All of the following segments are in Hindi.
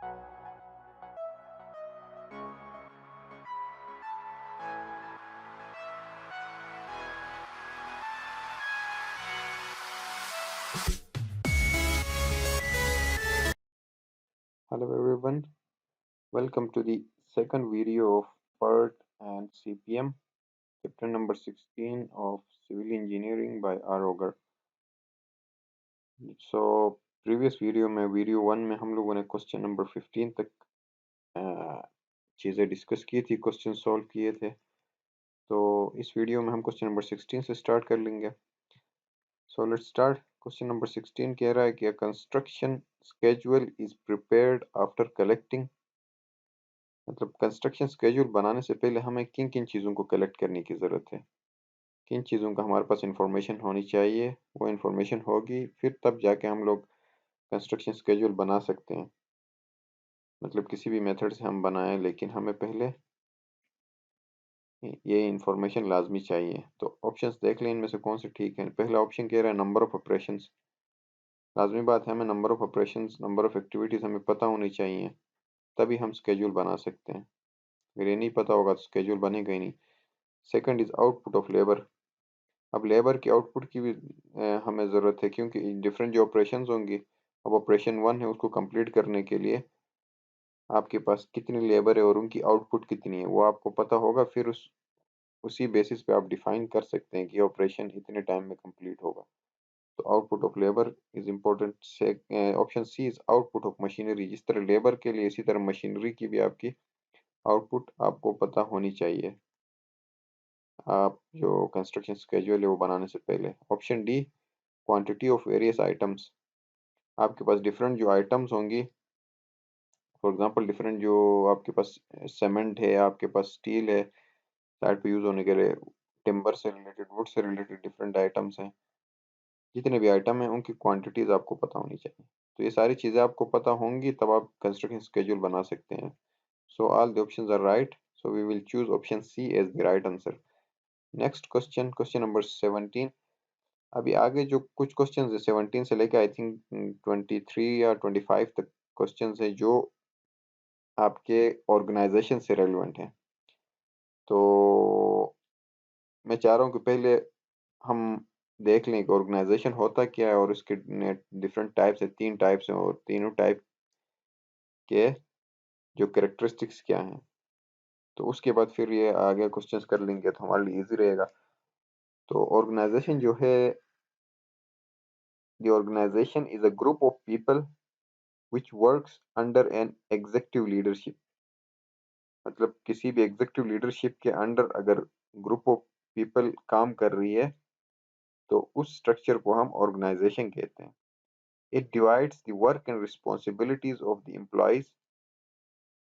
Hello everyone, welcome to the second video of PERT and CPM, chapter number 16 of Civil Engineering by R. Ogar. So previous video 1 में हम लोगों ने क्वेश्चन नंबर 15 तक चीज़ें डिस्कस की थी, क्वेश्चन सॉल्व किए थे। तो इस वीडियो में हम क्वेश्चन नंबर 16 से स्टार्ट कर लेंगे। So let's start. Question number 16 कह रहा है कि construction schedule is prepared after collecting, मतलब कंस्ट्रक्शन स्केड्यूल बनाने से पहले हमें किन किन चीज़ों को कलेक्ट करने की ज़रूरत है, किन चीज़ों का हमारे पास इंफॉर्मेशन होनी चाहिए, वो इंफॉर्मेशन होगी फिर तब जाके हम लोग कंस्ट्रक्शन स्केड्यूल बना सकते हैं। मतलब किसी भी मेथड से हम बनाएं, लेकिन हमें पहले ये इंफॉर्मेशन लाजमी चाहिए। तो ऑप्शंस देख लें इनमें से कौन से ठीक है। पहला ऑप्शन कह रहा है नंबर ऑफ ऑपरेशंस। लाजमी बात है, हमें number of operations, number of activities हमें पता होनी चाहिए, तभी हम स्केड्यूल बना सकते हैं। अगर ये नहीं पता होगा तो स्केड्यूल बनेगा ही नहीं। Second is output of labour. अब लेबर की आउटपुट की भी हमें ज़रूरत है, क्योंकि डिफरेंट जो ऑपरेशंस होंगी, अब ऑपरेशन 1 है उसको कंप्लीट करने के लिए आपके पास कितनी लेबर है और उनकी आउटपुट कितनी है वो आपको पता होगा। फिर उसी बेसिस पे आप डिफाइन कर सकते हैं कि ऑपरेशन इतने टाइम में कंप्लीट होगा। तो output of labour is important. से option C is output of machinery. जिस तरह लेबर के लिए, इसी तरह मशीनरी की भी आपकी आउटपुट आपको पता होनी चाहिए, आप जो कंस्ट्रक्शन स्केड्यूल है वो बनाने से पहले। Option D quantity of various items. आपके पास डिफरेंट जो आइटम्स होंगी, फॉर एग्जांपल डिफरेंट जो आपके पास सीमेंट है, आपके पास स्टील है, साइड पे यूज़ होने के लिए टिम्बर से related, would say related different items हैं। जितने भी आइटम हैं उनकी क्वांटिटीज़ आपको पता होनी चाहिए। तो ये सारी चीज़ें आपको पता होंगी तब आप कंस्ट्रक्शन स्केड्यूल बना सकते हैं। So all the options are right, so we will choose option C as the right answer. Next question, question number 17। अभी आगे जो कुछ क्वेश्चन है 17 से लेकर आई थिंक 23 या 25 तक क्वेश्चन है जो आपके ऑर्गेनाइजेशन से रेलिवेंट हैं। तो मैं चाह रहा हूँ कि पहले हम देख लें कि ऑर्गेनाइजेशन होता क्या है और उसके डिफरेंट टाइप्स है, 3 टाइप्स हैं, और तीनों टाइप के जो कैरेक्टरिस्टिक्स क्या हैं। तो उसके बाद फिर ये आगे क्वेश्चंस कर लेंगे तो हमारे लिए इजी रहेगा। तो ऑर्गेनाइजेशन जो है, the organization is a group of people which works under an executive leadership। मतलब किसी भी एग्जीक्यूटिव लीडरशिप के अंडर अगर ग्रुप ऑफ पीपल काम कर रही है तो उस स्ट्रक्चर को हम ऑर्गेनाइजेशन कहते हैं। It divides the work and responsibilities of the employees.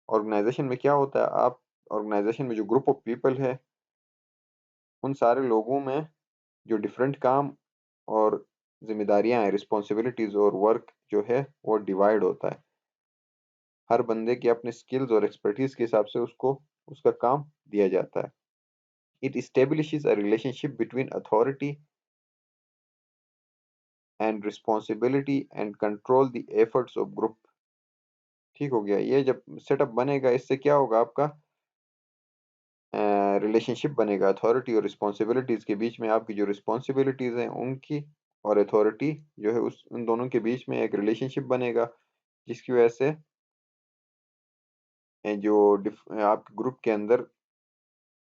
Organization में क्या होता है, आप ऑर्गेनाइजेशन में जो ग्रुप ऑफ पीपल है उन सारे लोगों में जो डिफरेंट काम और जिम्मेदारियां हैं, रिस्पॉन्सिबिलिटीज और वर्क जो है वो डिवाइड होता है। हर बंदे के अपने स्किल्स और एक्सपर्टीज के हिसाब से उसको उसका काम दिया जाता है। It establishes a relationship between authority and responsibility and control the efforts of group। ठीक हो गया। ये जब सेटअप बनेगा इससे क्या होगा, आपका रिलेशनशिप बनेगा अथॉरिटी और रिस्पॉन्सिबिलिटीज के बीच में। आपकी जो रिस्पॉन्सिबिलिटीज हैं उनकी और अथॉरिटी जो है उस उन दोनों के बीच में एक रिलेशनशिप बनेगा, जिसकी वजह से जो आपके ग्रुप के अंदर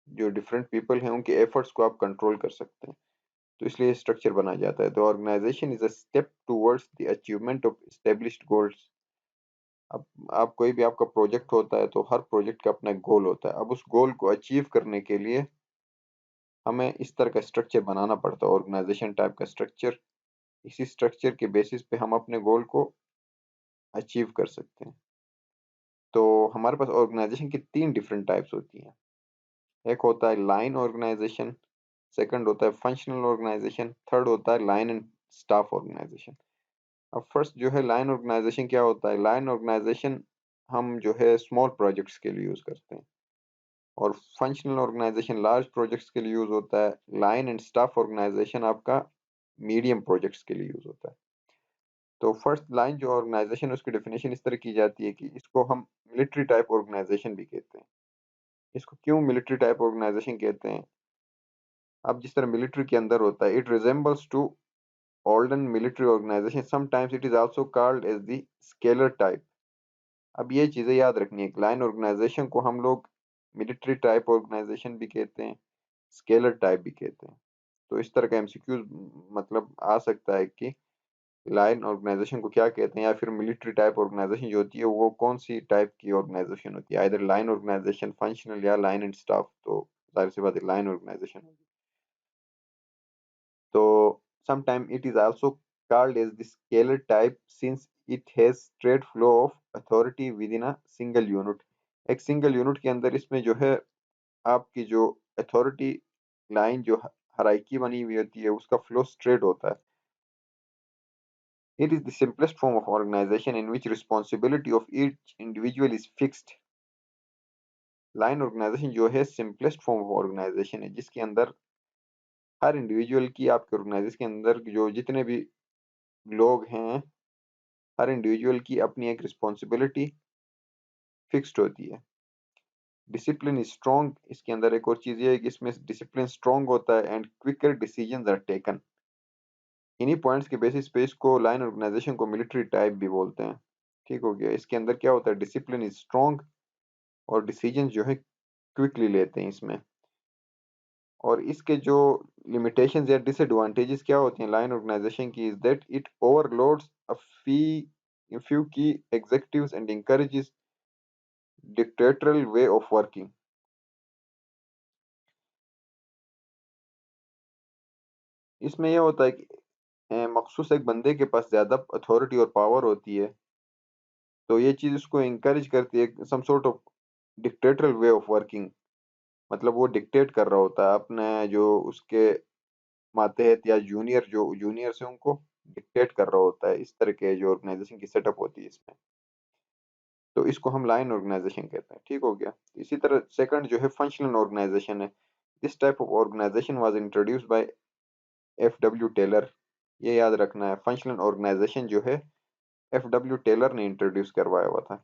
जो डिफरेंट पीपल हैं उनके एफर्ट्स को आप कंट्रोल कर सकते हैं। तो इसलिए स्ट्रक्चर बनाया जाता है। The organization is a step towards the achievement of established goals. अब आप कोई भी आपका प्रोजेक्ट होता है तो हर प्रोजेक्ट का अपना गोल होता है। अब उस गोल को अचीव करने के लिए हमें इस तरह का स्ट्रक्चर बनाना पड़ता है, ऑर्गेनाइजेशन टाइप का स्ट्रक्चर। इसी स्ट्रक्चर के बेसिस पे हम अपने गोल को अचीव कर सकते हैं। तो हमारे पास ऑर्गेनाइजेशन की 3 डिफरेंट टाइप्स होती हैं। एक होता है लाइन ऑर्गेनाइजेशन, सेकंड होता है फंक्शनल ऑर्गेनाइजेशन, थर्ड होता है लाइन एंड स्टाफ ऑर्गेनाइजेशन। अब फर्स्ट जो है लाइन ऑर्गेनाइजेशन, क्या होता है? लाइन ऑर्गेनाइजेशन हम जो है स्मॉल प्रोजेक्ट्स के लिए यूज करते हैं, और फंक्शनल ऑर्गेनाइजेशन लार्ज प्रोजेक्ट्स के लिए यूज होता है। लाइन एंड स्टाफ ऑर्गेनाइजेशन आपका मीडियम प्रोजेक्ट्स के लिए यूज होता है। तो फर्स्ट लाइन जो ऑर्गेनाइजेशन है उसकी डेफिनेशन इस तरह की जाती है कि इसको हम मिलिट्री टाइप ऑर्गेनाइजेशन भी कहते हैं। इसको क्यों मिलिट्री टाइप ऑर्गेनाइजेशन कहते हैं? अब जिस तरह मिलिट्री के अंदर होता है, it resembles to olden military organization, sometimes it is also called as the scalar type। अब ये चीजें याद रखनी है, लाइन ऑर्गेनाइजेशन को हम लोग मिलिट्री टाइप ऑर्गेनाइजेशन भी कहते हैं, स्केलर टाइप भी कहते हैं। तो इस तरह का एमसीक्यू मतलब आ सकता है कि लाइन ऑर्गेनाइजेशन को क्या कहते हैं, या फिर मिलिट्री टाइप ऑर्गेनाइजेशन जो होती है वो कौन सी टाइप की ऑर्गेनाइजेशन होती है, इधर लाइन ऑर्गेनाइजेशन, फंक्शनल, या लाइन एंड स्टाफ। तो जाहिर सी बात है लाइन ऑर्गेनाइजेशन होगी। So sometimes it is also called as the scalar type since it has straight flow of authority within a single unit। एक सिंगल यूनिट के अंदर इसमें जो है आपकी जो अथॉरिटी लाइन जो हायरार्की बनी हुई होती है उसका फ्लो स्ट्रेट होता है। It is the simplest form of organization in which responsibility of each individual is fixed। Line organization जो है सिंपलेस्ट फॉर्म ऑफ ऑर्गेनाइजेशन है जिसके अंदर हर इंडिविजुअल की, आपके ऑर्गेनाइजेशन के अंदर जो जितने भी लोग हैं, हर इंडिविजुअल की अपनी एक रिस्पॉन्सिबिलिटी फिक्स्ड होती है। डिसिप्लिन इज स्ट्रॉन्ग, इसके अंदर एक और चीज ये है कि इसमें डिसिप्लिन स्ट्रॉन्ग होता है and quicker decisions are taken. इन्हीं पॉइंट्स के बेसिस पे इसको लाइन ऑर्गेनाइजेशन को मिलिट्री टाइप भी बोलते हैं। ठीक हो गया। इसके अंदर क्या होता है, डिसिप्लिन इज स्ट्रॉन्ग और डिसीजंस जो है क्विकली लेते हैं इसमें। और इसके जो लिमिटेशंस या डिसएडवांटेजेस क्या होती हैं लाइन ऑर्गेनाइजेशन की, is that it overloads a few key executives and encourages dictatorial way of working। इसमें यह होता है कि मखसूस एक बंदे के पास ज़्यादा अथॉरिटी और पावर होती है, तो ये चीज़ उसको इंकरेज करती है some sort of dictatorial way of working. मतलब वो डिक्टेट कर रहा होता है अपने जो उसके मातहत या जूनियर से उनको डिक्टेट कर रहा होता है। इस तरह के जो ऑर्गेनाइजेशन की सेटअप होती है इसमें, तो इसको हम लाइन ऑर्गेनाइजेशन कहते हैं। ठीक हो गया। इसी तरह सेकंड जो है फंक्शनल ऑर्गेनाइजेशन है। This type of organization was introduced by F W Taylor. ये याद रखना है, फंक्शनल ऑर्गेनाइजेशन जो है एफ टेलर ने इंट्रोड्यूस करवाया हुआ था।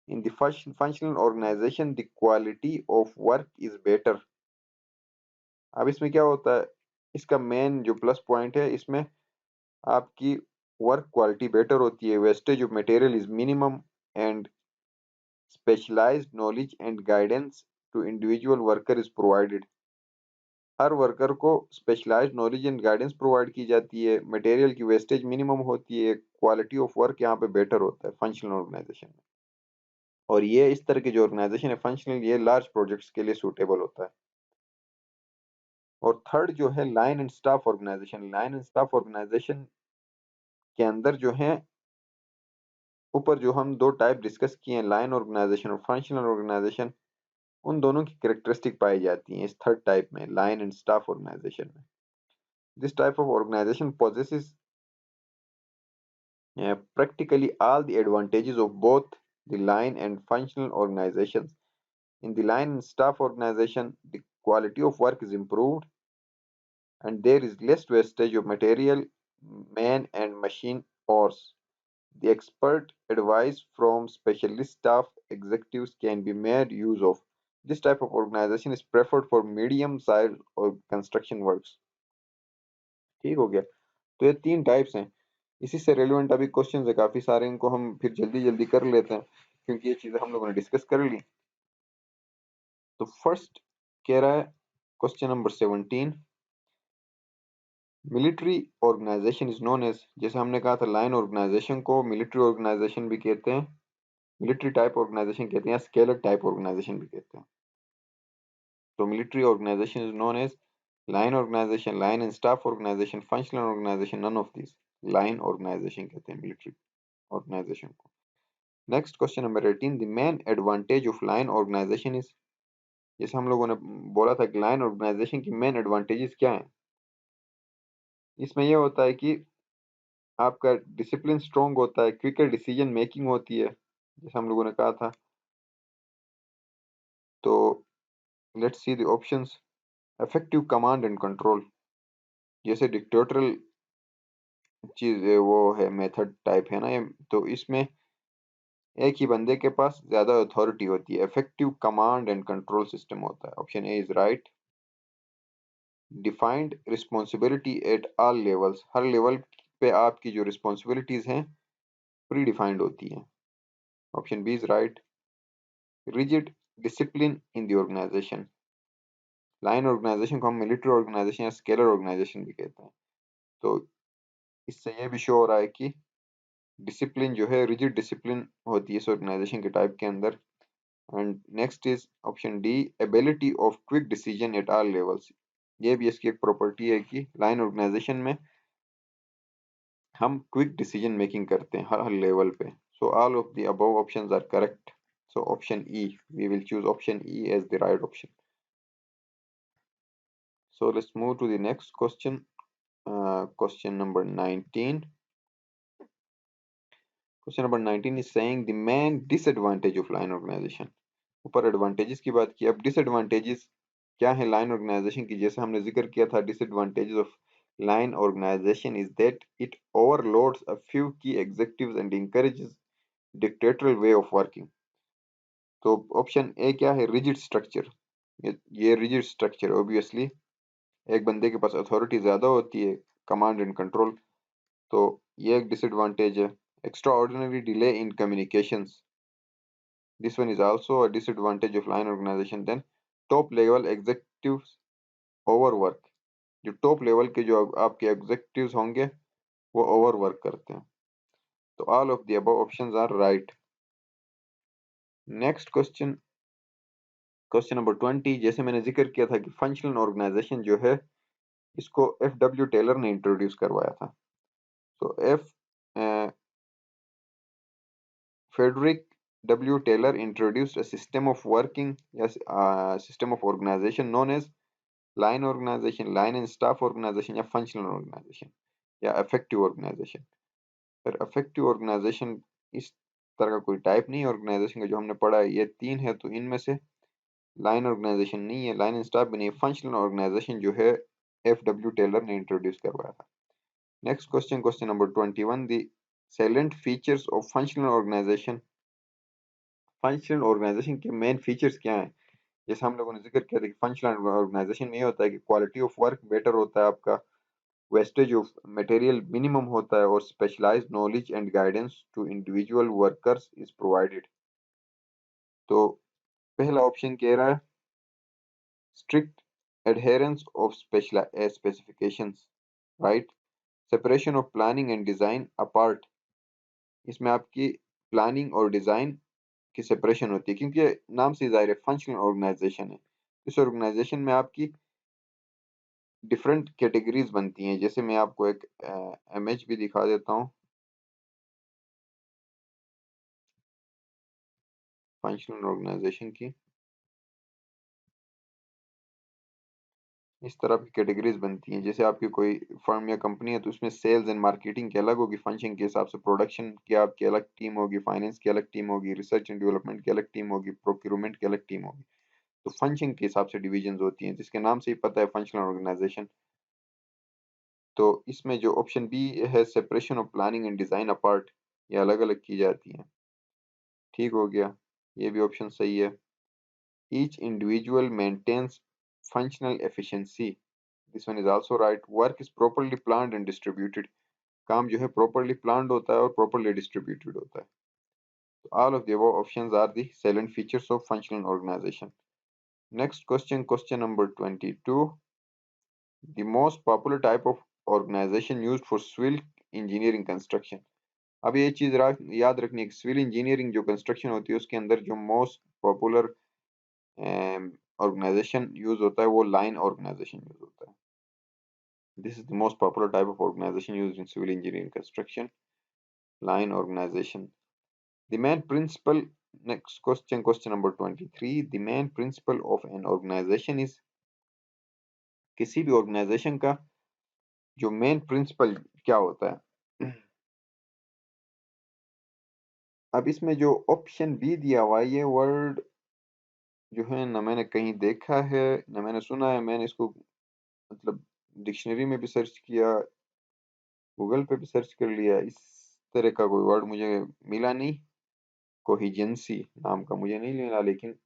In the functional organization the quality of work is better. अब इसमें क्या होता है, इसका मेन जो प्लस पॉइंट है, इसमें आपकी वर्क क्वालिटी बेटर होती है, wastage of material is minimum and specialised knowledge and guidance to individual worker is provided. हर वर्कर को specialised knowledge and guidance provide की जाती है, मटेरियल की वेस्टेज मिनिमम होती है, क्वालिटी ऑफ वर्क यहाँ पे बेटर होता है फंक्शनल ऑर्गेनाइजेशन में। और ये इस तरह की जो ऑर्गेनाइजेशन है फंक्शनल, ये लार्ज प्रोजेक्ट्स के लिए सूटेबल होता है। और थर्ड जो है line and staff organization. Line and staff organization के अंदर जो है ऊपर जो हम दो टाइप डिस्कस किए हैं, लाइन ऑर्गेनाइजेशन और फंक्शनल ऑर्गेनाइजेशन, उन दोनों की कैरेक्टरिस्टिक पाई जाती हैं इस थर्ड टाइप में, लाइन एंड स्टाफ ऑर्गेनाइजेशन में। This type of organization possesses practically all the advantages of both the line and functional organizations। In the line and staff organization, the quality of work is improved and there is less wastage of material, man and machine hours. The expert advice from specialist staff executives can be made use of। This type of organization is preferred for medium size or construction works। ठीक हो गया। तो ये तीन टाइप्स हैं। इसी से रिलेवेंट अभी क्वेश्चन है काफी सारे, इनको हम फिर जल्दी जल्दी कर लेते हैं क्योंकि ये चीजें हम लोगों ने डिस्कस कर ली। तो फर्स्ट कह रहा है question number 17, military organization is known as, जैसे हमने कहा था लाइन ऑर्गेनाइजेशन को मिलिट्री ऑर्गेनाइजेशन भी कहते हैं, मिलिट्री टाइप ऑर्गेनाइजेशन कहते हैं, स्केलर टाइप ऑर्गेनाइजेशन भी कहते हैं। तो military organization is known as line organization, line and staff organization, functional organization, none of this. Line organization कहते हैं मिलिट्री ऑर्गेनाइजेशन को। Next question number 18, the main advantage of line organization is, जैसे हम लोगों ने बोला था कि लाइन ऑर्गेनाइजेशन की मेन एडवांटेजेस क्या हैं। इसमें यह होता है कि आपका डिसिप्लिन स्ट्रॉन्ग होता है, क्विकर डिसीजन मेकिंग होती है जैसे हम लोगों ने कहा था। तो let's see the options. Effective command and control, जैसे डिक्टेटोरियल चीज वो है, मेथड टाइप है ना ये, तो इसमें एक ही बंदे के पास ज्यादा अथॉरिटी होती है, effective command and control system होता है। Option A is right. Defined responsibility at all levels, हर लेवल पे आपकी जो रिस्पॉन्सिबिलिटीज हैं प्री डिफाइंड होती हैं। Option B is right. Rigid discipline in the organization, line organization को हम मिलिट्री ऑर्गेनाइजेशन या स्केलर ऑर्गेनाइजेशन भी कहते हैं। तो इससे ये भी शो हो रहा है कि डिसिप्लिन जो है, रिजिड डिसिप्लिन होती है इस ऑर्गेनाइजेशन के टाइप के अंदर। And next is option D, ability of quick decision at all levels, ये भी इसकी एक प्रॉपर्टी है कि लाइन ऑर्गेनाइजेशन में हम क्विक डिसीजन मेकिंग करते हैं हर लेवल पे। So all of the above options are correct. So option E, we will choose option E as the right option. So let's move to the next question. Question number 19. Question number 19 is saying the main disadvantage of line organization. ऊपर एडवांटेजेस की बात की, अब डिसएडवांटेजेस क्या है लाइन ऑर्गेनाइजेशन की। जैसे हमने जिक्र किया था, disadvantages of line organization is that it overloads a few key executives and encourages dictatorial way of working. तो ऑप्शन ए क्या है, रिजिड स्ट्रक्चर। ये रिजिड स्ट्रक्चर ऑब्वियसली, एक बंदे के पास अथॉरिटी ज्यादा होती है, कमांड एंड कंट्रोल, तो ये एक डिसएडवांटेज है। Extraordinary delay in communications, this one is also a disadvantage of line organization. Then top level executives overwork, जो टॉप लेवल के जो आपके एग्जीक्यूटिव्स होंगे वो ओवरवर्क करते हैं। तो all of the above options are right. Next question, question number 20। जैसे मैंने जिक्र किया था कि फंक्शनल ऑर्गेनाइजेशन जो है इसको एफ डब्ल्यू टेलर ने इंट्रोड्यूस करवाया था। तो F Frederick W. Taylor introduced a system of working, yes, system of organization known as line organization, line and staff organization या functional organization या effective organization। फिर effective organization इस तरह का कोई टाइप नहीं है ऑर्गेनाइजेशन का जो हमने पढ़ा है, ये तीन है, तो इनमें से लाइन ऑर्गेनाइजेशन नहीं है, लाइन एंड स्टाफ भी नहीं है, फंक्शनल ऑर्गेनाइजेशन जो है एफ डब्ल्यू टेलर ने इंट्रोड्यूस करवाया था। Next question, question number 21। The salient features of functional organization, functional organization के मेन फीचर्स क्या हैं। जैसे हम लोगों ने जिक्र किया था कि फंक्शनल ऑर्गेनाइजेशन में ये होता है कि क्वालिटी ऑफ वर्क बेटर होता है आपका, वेस्टेज ऑफ मटेरियल मिनिमम होता है, और specialized knowledge and guidance to individual workers is provided. तो पहला ऑप्शन कह रहा है strict adherence of specifications, right. Separation of planning and design apart, इसमें आपकी प्लानिंग और डिजाइन की सेपरेशन होती है, क्योंकि नाम से जाहिर है फंक्शनल ऑर्गेनाइजेशन है। इस ऑर्गेनाइजेशन में आपकी डिफरेंट कैटेगरीज बनती हैं। जैसे मैं आपको एक इमेज भी दिखा देता हूँ फंक्शनल ऑर्गेनाइजेशन की। इस तरह की कैटेगरीज बनती हैं। जैसे आपकी कोई फर्म या कंपनी है तो उसमें सेल्स एंड मार्केटिंग की अलग होगी फंक्शन के हिसाब से, प्रोडक्शन की आपकी अलग टीम होगी, फाइनेंस की अलग टीम होगी, रिसर्च एंड डेवलपमेंट की अलग टीम होगी, प्रोक्यूरमेंट की अलग टीम होगी। तो फंक्शन के हिसाब से डिविजन होती हैं, जिसके नाम से ही पता है फंक्शनल ऑर्गेनाइजेशन। तो इसमें जो ऑप्शन बी है, separation of planning and design apart, ये अलग अलग की जाती हैं। ठीक हो गया, ये भी ऑप्शन सही है। Each individual maintains functional efficiency, this one is also right. Work is properly planned and distributed, काम जो है प्रॉपर्ली प्लान्ड होता है और प्रॉपर्ली डिस्ट्रीब्यूटेड होता है। तो all of the above options are the salient features of functional organisation. Next question, question number 22। The most popular type of organisation used for civil engineering construction. अब ये चीज याद रखनी है कि सिविल इंजीनियरिंग जो कंस्ट्रक्शन होती है उसके अंदर जो मोस्ट पॉपुलर ऑर्गेनाइजेशन यूज होता है वो लाइन ऑर्गेनाइजेशन यूज होता है। This is the most popular type of organisation used in civil engineering construction, line organization. The main principle, next question, question number 23. The main principle of an organization is, किसी भी ऑर्गेनाइजेशन का जो मेन प्रिंसिपल क्या होता है। अब इसमें जो ऑप्शन बी दिया हुआ है, ये वर्ड जो है ना मैंने कहीं देखा है ना मैंने सुना है, मैंने इसको मतलब डिक्शनरी में भी सर्च किया, गूगल पे भी सर्च कर लिया, इस तरह का कोई वर्ड मुझे मिला नहीं। कोहिजेंसी नाम का मुझे नहीं मिला, लेकिन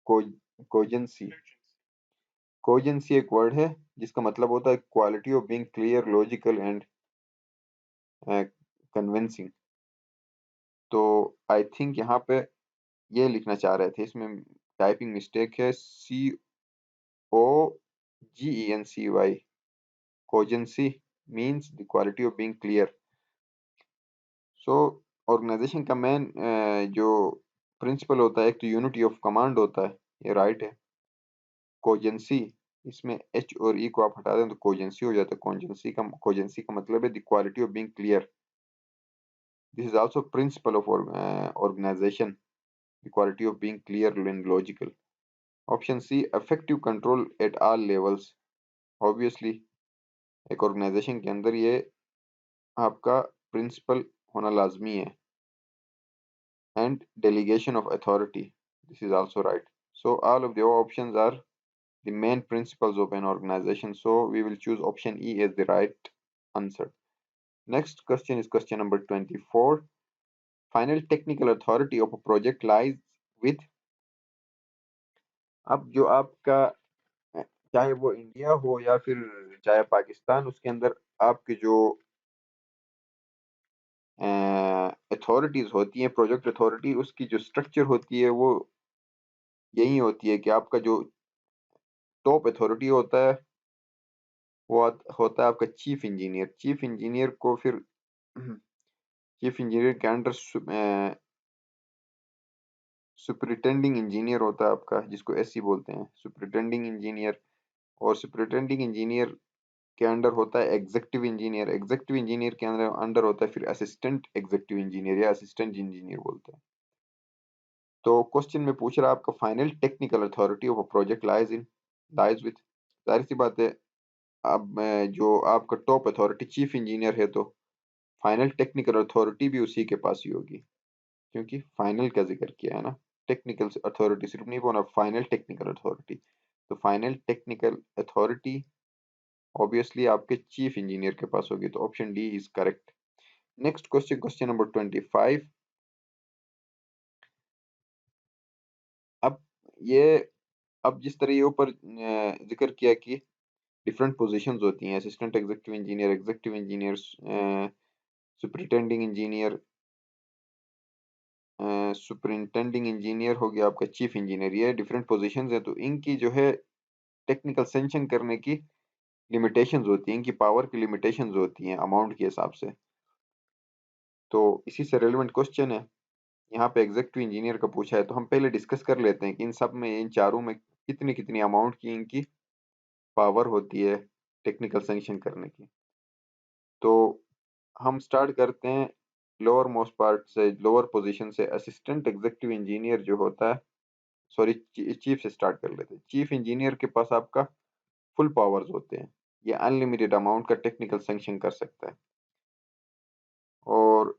को कोजेंसी कोजेंसी एक वर्ड है जिसका मतलब होता है quality of being clear, logical and convincing. तो आई थिंक यहाँ पे ये लिखना चाह रहे थे, इसमें टाइपिंग मिस्टेक है। COGENCY, cogency means the quality of being clear. So organisation का मेन जो प्रिंसिपल होता है, एक तो यूनिटी ऑफ कमांड होता है, ये राइट है। कोजेंसी, इसमें एच और ई को आप हटा दें तो कोजेंसी हो जाता है। कोजेंसी का मतलब है the quality of being clear. This is also principle of organization, the quality of being clear and logical. Option C, effective control at all levels. Obviously एक ऑर्गेनाइजेशन के अंदर ये आपका प्रिंसिपल होना लाजमी है। And delegation of authority, this is also right. So all of the options are the main principles of an organization. So we will choose option E as the right answer. Next question is question number 24. Final technical authority of a project lies with। अब जो आपका चाहे वो इंडिया हो या फिर चाहे पाकिस्तान, उसके अंदर आपके जो अथॉरिटीज होती हैं, प्रोजेक्ट अथॉरिटी, उसकी जो स्ट्रक्चर होती है वो यही होती है कि आपका जो टॉप अथॉरिटी होता है वो होता है आपका चीफ इंजीनियर। चीफ इंजीनियर को फिर चीफ इंजीनियर के अंडर सुपरिटेंडिंग इंजीनियर होता है आपका, जिसको एससी बोलते हैं, सुपरिटेंडिंग इंजीनियर। और सुपरिटेंडिंग इंजीनियर के अंडर होता है एग्जीक्यूटिव इंजीनियर। एग्जीक्यूटिव इंजीनियर के अंदर अंडर होता है फिर असिस्टेंट एग्जीक्यूटिव इंजीनियर या असिस्टेंट इंजीनियर बोलते हैं। तो क्वेश्चन में पूछ रहा है आपका final technical authority of a project lies with. जाहिर सी बात है, अब जो आपका टॉप अथॉरिटी चीफ इंजीनियर है, तो फाइनल टेक्निकल अथॉरिटी भी उसी के पास ही होगी, क्योंकि फाइनल का जिक्र किया है ना। टेक्निकल अथॉरिटी सिर्फ नहीं बोला, फाइनल टेक्निकल अथॉरिटी। तो फाइनल टेक्निकल अथॉरिटी ऑब्वियसली आपके चीफ इंजीनियर के पास होगी, तो option D is correct. Next question, question number 25। अब ये अब जिस तरह ये ऊपर जिक्र किया कि डिफरेंट पोजीशंस होती हैं, assistant executive engineer, superintending engineer, superintending engineer हो गया आपका चीफ इंजीनियर, ये डिफरेंट पोजीशंस हैं। तो इनकी जो है टेक्निकल सेंक्शन करने की लिमिटेशंस होती हैं, इनकी पावर की लिमिटेशंस होती हैं अमाउंट के हिसाब से। तो इसी से रेलेवेंट क्वेश्चन है, यहाँ पे एग्जीक्यूटिव इंजीनियर का पूछा है, तो हम पहले डिस्कस कर लेते हैं कि इन सब में, इन चारों में कितनी कितनी अमाउंट की इनकी पावर होती है टेक्निकल सेंक्शन करने की। तो हम स्टार्ट करते हैं लोअर मोस्ट पार्ट से, लोअर पोजीशन से। असिस्टेंट एग्जीक्यूटिव इंजीनियर जो होता है, सॉरी चीफ से स्टार्ट कर लेते हैं। चीफ इंजीनियर के पास आपका फुल पावर्स होते हैं, ये अनलिमिटेड अमाउंट का टेक्निकल सेंक्शन कर सकता है। और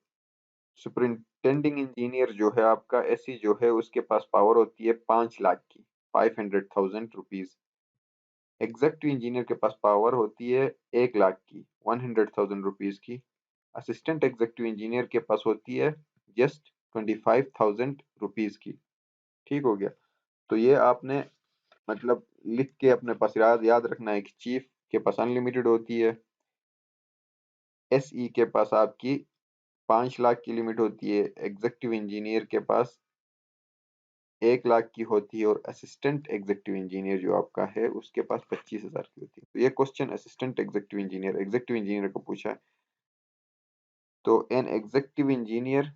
सुपरिटेंडिंग इंजीनियर जो है आपका एससी जो है, उसके पास पावर होती है 5 लाख की, 500,000 रुपीज। एग्जीक्यूटिव इंजीनियर के पास पावर होती है 1 लाख की, 100,000 रुपीज की। असिस्टेंट एग्जीक्यूटिव इंजीनियर के पास होती है जस्ट 25,000 रुपीज की। ठीक हो गया। तो ये आपने मतलब लिख के अपने पास याद रखना है कि चीफ के पास अनलिमिटेड होती है, एसई के पास आपकी 5 लाख की लिमिट होती है, एग्जीक्यूटिव इंजीनियर के पास 1 लाख की होती है, और असिस्टेंट एग्जीक्यूटिव इंजीनियर जो आपका है उसके पास 25,000 की होती है। तो ये क्वेश्चन असिस्टेंट एग्जीक्यूटिव इंजीनियर को पूछा है। तो एन एग्जीक्यूटिव इंजीनियर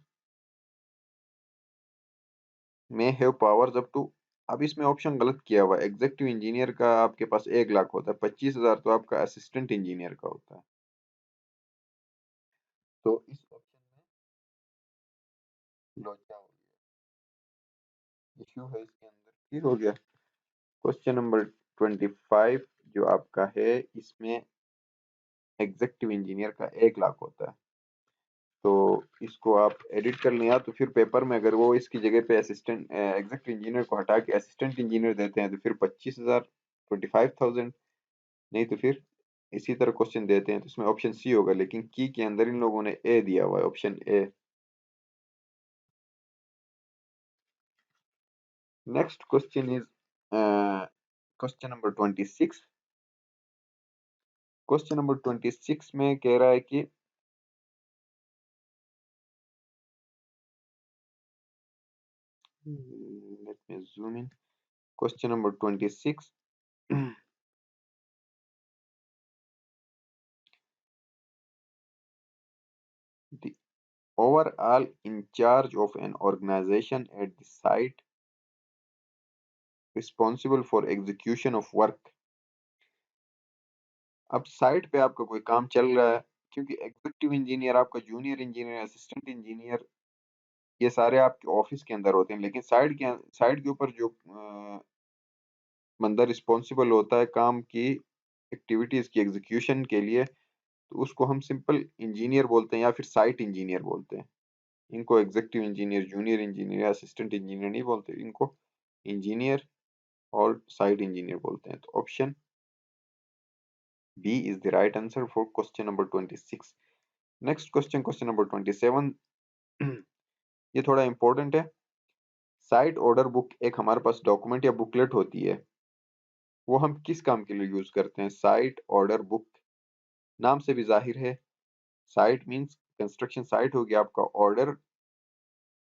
में हैव पावर्स अप टू। अब इसमें ऑप्शन गलत किया हुआ है, एग्जीक्यूटिव इंजीनियर का आपके पास 1 लाख होता है, 25,000 तो आपका असिस्टेंट इंजीनियर का होता है। तो इस ऑप्शन में लोचा हो गया, इश्यू है इसके अंदर। ठीक हो गया। क्वेश्चन नंबर 25 जो आपका है, इसमें एग्जीक्यूटिव इंजीनियर का 1 लाख होता है। तो इसको आप एडिट कर लें, या तो फिर पेपर में अगर वो इसकी जगह पे असिस्टेंट एग्जीक्यूटिव इंजीनियर को हटा के असिस्टेंट इंजीनियर देते हैं तो फिर 25,000, 25,000। नहीं तो फिर इसी तरह क्वेश्चन देते हैं तो इसमें ऑप्शन सी होगा, लेकिन की के अंदर इन लोगों ने ए दिया हुआ है, option A. Next question is question number 26। Question number 26 में कह रहा है कि let me zoom in. Question number 26 the overall in charge of an organization at the site responsible for execution of work। अब साइट पे आपका कोई काम चल रहा है, क्योंकि एग्जीक्यूटिव इंजीनियर, आपका जूनियर इंजीनियर, असिस्टेंट इंजीनियर, ये सारे आपके ऑफिस के अंदर होते हैं, लेकिन साइट के ऊपर जो बंदा रिस्पॉन्सिबल होता है काम की एक्टिविटीज की एग्जीक्यूशन के लिए, तो उसको हम सिंपल इंजीनियर बोलते हैं या फिर साइट इंजीनियर बोलते हैं। इनको एग्जीक्यूटिव इंजीनियर, जूनियर इंजीनियर या असिस्टेंट इंजीनियर नहीं बोलते, इनको इंजीनियर और साइट इंजीनियर बोलते हैं। तो option B is the right answer for question number 26। Next question, question number 27। ये थोड़ा इंपॉर्टेंट है। साइट ऑर्डर बुक एक हमारे पास डॉक्यूमेंट या बुकलेट होती है, वो हम किस काम के लिए यूज करते हैं? साइट ऑर्डर बुक, नाम से भी जाहिर है, साइट मींस कंस्ट्रक्शन साइट होगी आपका, ऑर्डर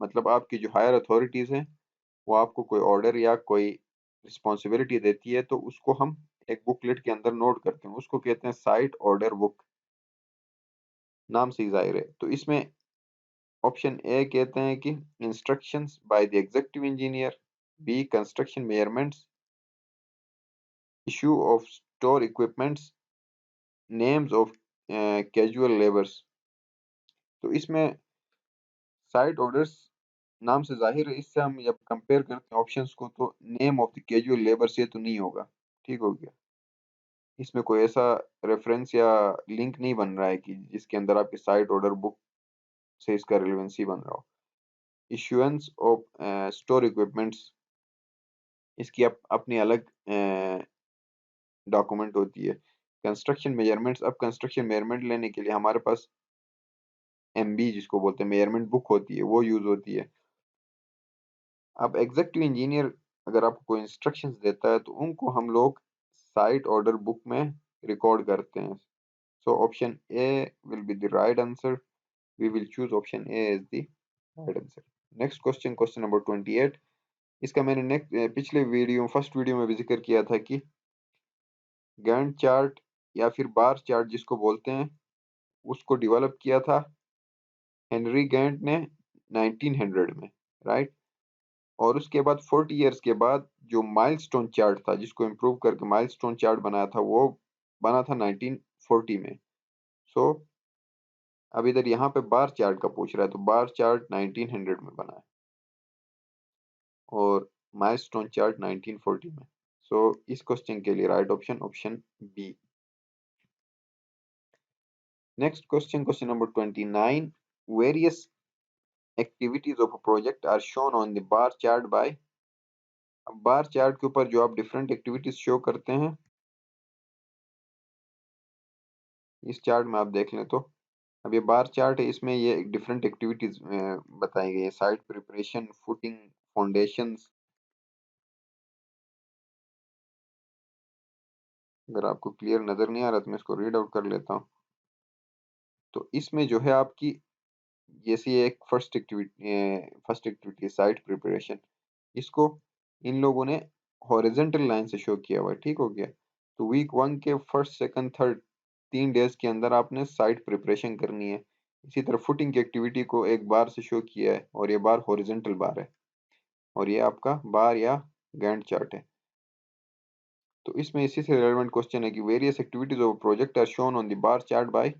मतलब आपकी जो हायर अथॉरिटीज हैं वो आपको कोई ऑर्डर या कोई रिस्पॉन्सिबिलिटी देती है, तो उसको हम एक बुकलेट के अंदर नोट करते हैं, उसको कहते हैं साइट ऑर्डर बुक, नाम से ही जाहिर है। तो इसमें ऑप्शन ए कहते हैं कि instructions by the executive engineer, B construction measurements, issue of store equipments, names of casual labours. तो इसमें साइट ऑर्डर्स नाम से जाहिर है, इससे हम जब कंपेयर करते हैं ऑप्शंस को तो name of the casual labours ये तो नहीं होगा, ठीक हो गया। इसमें कोई ऐसा रेफरेंस या लिंक नहीं बन रहा है कि जिसके अंदर आपकी साइट ऑर्डर बुक से इसका रिलेवेंसी बन रहा हो। इश्यूएंस ऑफ स्टोर इक्विपमेंट्स, इसकी अपनी अलग डॉक्यूमेंट होती है। कंस्ट्रक्शन मेजरमेंट्स, अब कंस्ट्रक्शन मेजरमेंट लेने के लिए हमारे पास एमबी जिसको बोलते हैं मेजरमेंट बुक होती है, वो यूज होती है। अब एग्जीक्यूटिव इंजीनियर अगर आपको कोई इंस्ट्रक्शंस देता है तो उनको हम लोग साइट ऑर्डर बुक में रिकॉर्ड करते हैं। So option A will be the right answer. We will choose option A as the right answer. Next question, question number 28। इसका मैंने पिछले वीडियो, फर्स्ट वीडियो में भी जिक्र किया था कि गैंट चार्ट या फिर बार चार्ट जिसको बोलते हैं, उसको डेवलप किया था हेनरी गैंट ने 1900 में, राइट। और उसके बाद 40 इयर्स के बाद जो माइलस्टोन चार्ट था, जिसको इम्प्रूव करके माइलस्टोन चार्ट बनाया था, वो बना था 1940 में। सो अब इधर यहाँ पे बार चार्ट का पूछ रहा है, तो बार चार्ट 1900 में बना है और माइलस्टोन चार्ट 1940 में। सो इस क्वेश्चन के लिए right option option B. Next question, question number 29। Various activities of a project are shown on the bar chart by। अब बार चार्ट के ऊपर जो आप डिफरेंट एक्टिविटीज शो करते हैं, इस चार्ट में आप देख लें तो अब ये बार चार्ट है, इसमें ये डिफरेंट एक्टिविटीज बताई गई है। Site preparation, footing, foundations. अगर आपको क्लियर नजर नहीं आ रहा तो मैं इसको रीड आउट कर लेता हूँ। तो इसमें जो है आपकी जैसी एक फर्स्ट एक्टिविटी साइट प्रिपरेशन, इसको इन लोगों ने हॉरिजेंटल लाइन से शो किया हुआ है, ठीक हो गया। तो वीक 1 के फर्स्ट सेकंड थर्ड 3 डेज के अंदर आपने साइट प्रिपरेशन करनी है। इसी तरह फुटिंग की एक्टिविटी को एक बार से शो किया है और ये बार हॉरिजेंटल बार है और ये आपका बार या गैंट चार्ट है। तो इसमें इसी से रेलेवेंट क्वेश्चन है कि various activities of project are shown on the bar chart by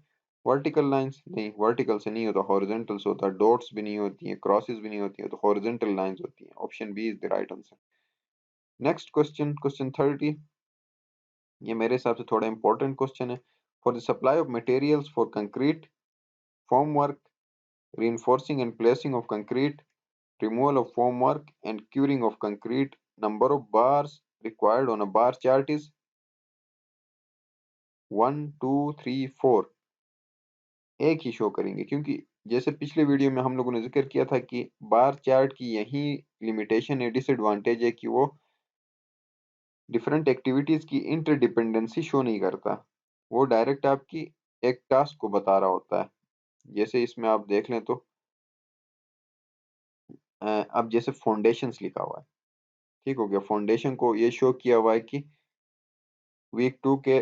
vertical lines. नहीं, वर्टिकल से नहीं होता, हॉरिजेंटल से होता है। डॉट्स भी नहीं होती हैं, क्रॉसेस भी नहीं होती है, तो हॉरिजेंटल लाइंस होती हैं। Option B is the right answer. Next question, question 30। ये मेरे हिसाब से थोड़ा इंपॉर्टेंट क्वेश्चन है। For the supply of materials for concrete form work, reinforcing and placing of concrete, removal of formwork, and curing of concrete, number of bars required on a bar chart is। 1 2 3 4 एक ही शो करेंगे, क्योंकि जैसे पिछले वीडियो में हम लोगों ने जिक्र किया था कि बार चार्ट की यही लिमिटेशन है, डिसएडवांटेज है कि वो डिफरेंट एक्टिविटीज की इंटरडिपेंडेंसी शो नहीं करता, वो डायरेक्ट आपकी एक टास्क को बता रहा होता है। जैसे इसमें आप देख लें तो अब जैसे फाउंडेशंस लिखा हुआ है, ठीक हो गया, फाउंडेशन को ये शो किया हुआ है कि वीक 2 के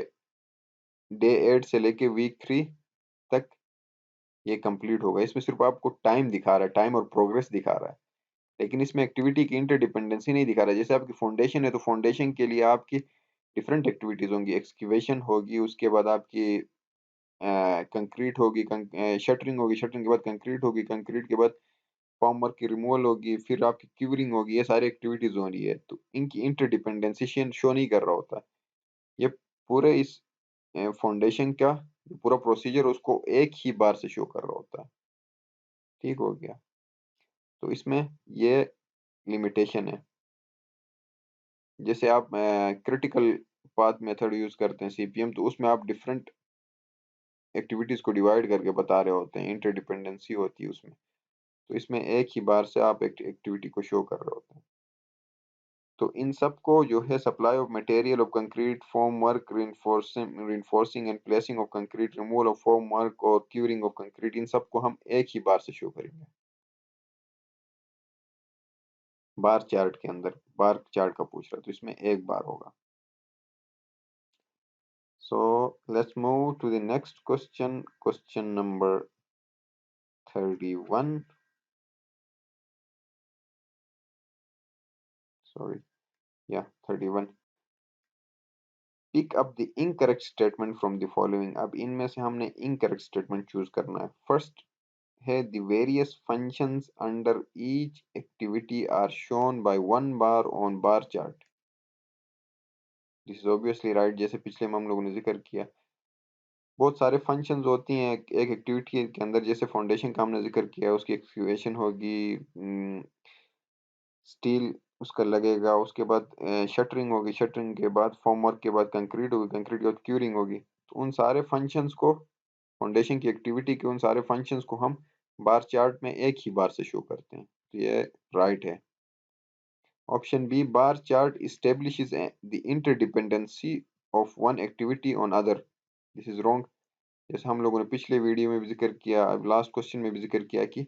डे 8 से लेके वीक 3 तक ये कंप्लीट होगा। इसमें सिर्फ आपको टाइम दिखा रहा है, टाइम और प्रोग्रेस दिखा रहा है, लेकिन इसमें एक्टिविटी की इंटरडिपेंडेंसी नहीं दिखा रहा है। जैसे आपकी फाउंडेशन है तो फाउंडेशन के लिए आपकी डिफरेंट एक्टिविटीज होंगी, एक्सक्यूवेशन होगी, उसके बाद आपकी कंक्रीट होगी, शटरिंग होगी, शटरिंग के बाद कंक्रीट होगी, कंक्रीट के बाद फॉर्म वर्क की रिमूवल होगी, फिर आपकी क्यूरिंग होगी, ये सारी एक्टिविटीज हो रही है, तो इनकी इंटरडिपेंडेंसी शो नहीं कर रहा होता। ये पूरे इस फाउंडेशन का पूरा प्रोसीजर उसको एक ही बार से शो कर रहा होता है, ठीक हो गया। तो इसमें ये लिमिटेशन है। जैसे आप क्रिटिकल पाथ मेथड यूज करते हैं सीपीएम, तो उसमें आप डिफरेंट एक्टिविटीज को डिवाइड करके बता रहे होते हैं, इंटरडिपेंडेंसी होती है उसमें, तो इसमें एक ही बार से आप एक एक्टिविटी को शो कर रहे होते हैं। तो इन सब को जो है supply of material of concrete, form work, reinforcing and placing of concrete, removal of form work और क्यूरिंग ऑफ कंक्रीट, इन सब को हम एक ही बार से शो करेंगे बार चार्ट के अंदर। बार चार्ट का पूछ रहा है तो इसमें एक बार होगा। So let's move to the next question, question number 31. Sorry, yeah, 31. Pick up the incorrect statement from the following. अब इनमें से हमने incorrect statement choose करना है। First है the various functions under each activity are shown by one bar on bar chart. This is obviously right, जैसे पिछले में हम लोगों ने जिक्र किया, बहुत सारे फंक्शंस होती हैं एक एक्टिविटी के अंदर। जैसे फाउंडेशन का हमने जिक्र किया, उसकी एक्सक्यूवेशन होगी, स्टील उसका लगेगा, उसके बाद शटरिंग होगी, शटरिंग के बाद फॉर्म वर्क के बाद कंक्रीट होगी, कंक्रीट के बाद क्यूरिंग होगी। तो उन सारे फंक्शंस को, फाउंडेशन की एक्टिविटी के उन सारे फंक्शंस को हम बार चार्ट में एक ही बार से शो करते हैं, तो ये राइट है। Option B, bar chart establishes the interdependency of one activity on other. This is wrong. जैसे हम लोगों ने पिछले वीडियो में भी जिक्र किया, अब लास्ट क्वेश्चन में भी जिक्र किया कि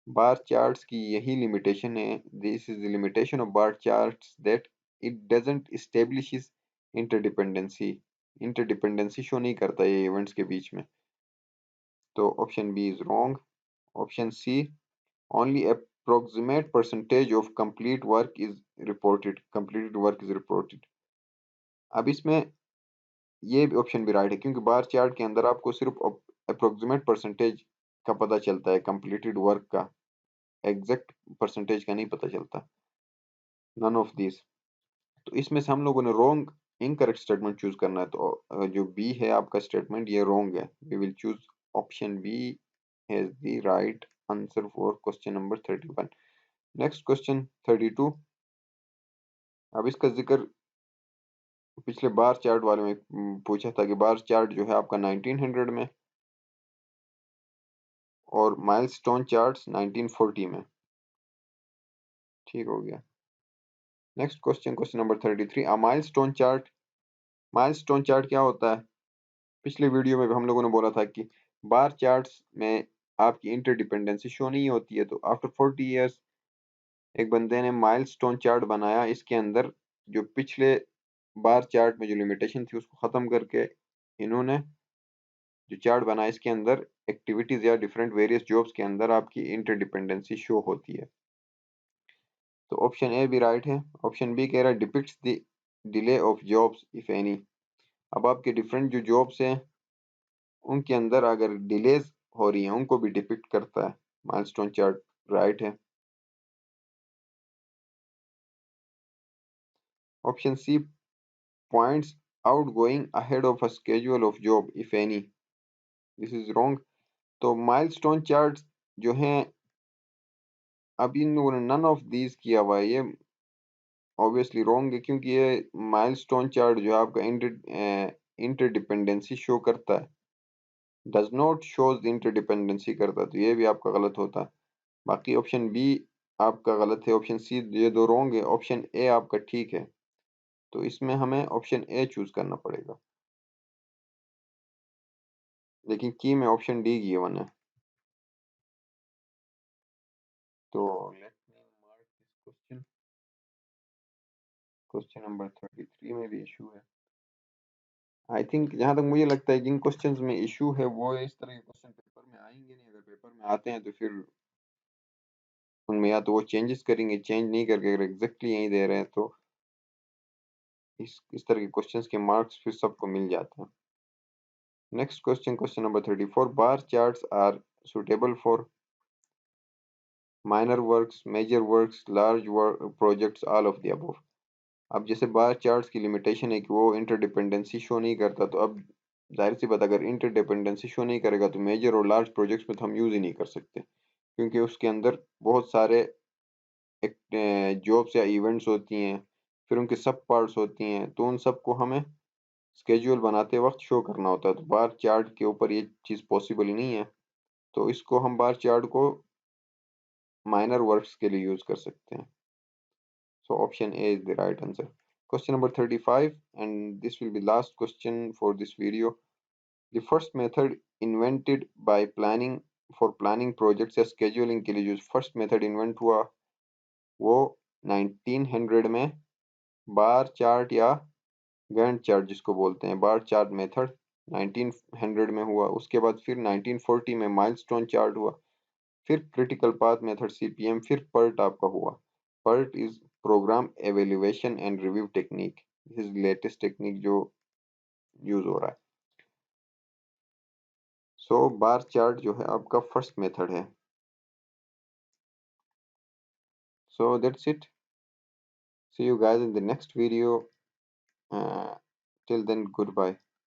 बार चार्ट्स की यही लिमिटेशन है, this is the limitation of bar charts that it doesn't establishes interdependency, interdependency show नहीं करता ये इवेंट्स के बीच में। तो option B is wrong. Option C, only approximate percentage of complete work is reported, completed work is reported। अब इसमें ये ऑप्शन भी राइट है, क्योंकि बार चार्ट के अंदर आपको सिर्फ अप्रोक्सीमेट परसेंटेज का पता चलता है, कंप्लीटेड वर्क का एग्जैक्ट परसेंटेज का नहीं पता चलता, नन ऑफ दिस। तो इसमें से हम लोगों ने रॉन्ग इनकरेक्ट स्टेटमेंट चूज करना है, तो जो बी है आपका स्टेटमेंट ये रॉन्ग है। We will choose option B as the right answer for question number 31। Next question 32। अब इसका जिक्र पिछले बार चार्ट वाले में पूछा था कि बार चार्ट जो है आपका 1900 में और माइलस्टोन चार्ट्स 1940 में, ठीक हो गया। Next question, question number 33। A milestone chart, milestone chart क्या होता है? पिछले वीडियो में भी हम लोगों ने बोला था कि बार चार्ट्स में आपकी इंटरडिपेंडेंसी शो नहीं होती है, तो आफ्टर 40 इयर्स एक बंदे ने माइलस्टोन चार्ट बनाया, इसके अंदर जो पिछले बार चार्ट में जो लिमिटेशन थी उसको खत्म करके इन्होंने जो चार्ट बनाया, इसके अंदर एक्टिविटीज या डिफरेंट वेरियस जॉब्स के अंदर आपकी इंटरडिपेंडेंसी शो होती है। तो ऑप्शन ए भी राइट है। ऑप्शन बी कह रहा है depicts the delay of jobs if any. अब आपके डिफरेंट जो जॉब्स हैं उनके अंदर अगर डिलेज हो रही हैं उनको भी डिपिक्ट करता है माइलस्टोन चार्ट, राइट है। Option C points out going ahead of a schedule of job if any, this is wrong. तो माइलस्टोन चार्ट जो हैं, अब इन लोगों ने नन ऑफ दीज किया हुआ है, ये ऑब्वियसली रॉन्ग है, क्योंकि ये माइलस्टोन चार्ट जो है आपका इंटरडिपेंडेंसी शो करता है, डज नॉट शोज इंटरडिपेंडेंसी करता है, तो ये भी आपका गलत होता है। बाकी ऑप्शन बी आपका गलत है, ऑप्शन सी ये दो रॉन्ग है, ऑप्शन ए आपका ठीक है। तो इसमें हमें ऑप्शन ए चूज करना पड़ेगा, लेकिन की में ऑप्शन डी गिवन है। तो let me mark this question. Question number 33 में भी इशू है। आई थिंक जहां तक मुझे लगता है जिन क्वेश्चंस में इशू है वो इस तरह के क्वेश्चन पेपर में आएंगे नहीं। अगर पेपर में आते हैं तो फिर उनमें या तो वो चेंजेस करेंगे, चेंज नहीं करके अगर एग्जैक्टली यही दे रहे हैं तो इस तरह के क्वेश्चंस के मार्क्स फिर सबको मिल जाते हैं। Next question, question number 34, bar charts are suitable for minor works, major works, large projects, all of the above. अब जैसे बार चार्ट्स की लिमिटेशन है कि वो इंटरडिपेंडेंसी शो नहीं करता, तो अब जाहिर सी बात अगर इंटरडिपेंडेंसी शो नहीं करेगा तो मेजर और लार्ज प्रोजेक्ट्स में तो हम यूज ही नहीं कर सकते, क्योंकि उसके अंदर बहुत सारे जॉब्स या इवेंट्स होती हैं, फिर उनके सब पार्ट्स होती हैं, तो उन सबको हमें स्केड्यूल बनाते वक्त शो करना होता है। तो बार चार्ट के ऊपर ये चीज़ पॉसिबल नहीं है, तो इसको हम बार चार्ट को माइनर वर्क्स के लिए यूज कर सकते हैं। So option A is the right answer. Question number 35, and this will be last question for this video. The first method invented by planning projects या scheduling के लिए जो first method invent हुआ वो 1900 में बार चार्ट या गैंट चार्ट जिसको बोलते हैं, बार चार्ट मेथड 1900 में हुआ। उसके बाद फिर 1940 में माइलस्टोन चार्ट हुआ, फिर क्रिटिकल पाथ मेथड सीपीएम, फिर पर्ट आपका हुआ। PERT is program evaluation and review technique, this is latest technique जो यूज हो रहा है। सो बार चार्ट जो है आपका फर्स्ट मेथड है। So that's it, see you guys in the next video, till then good bye.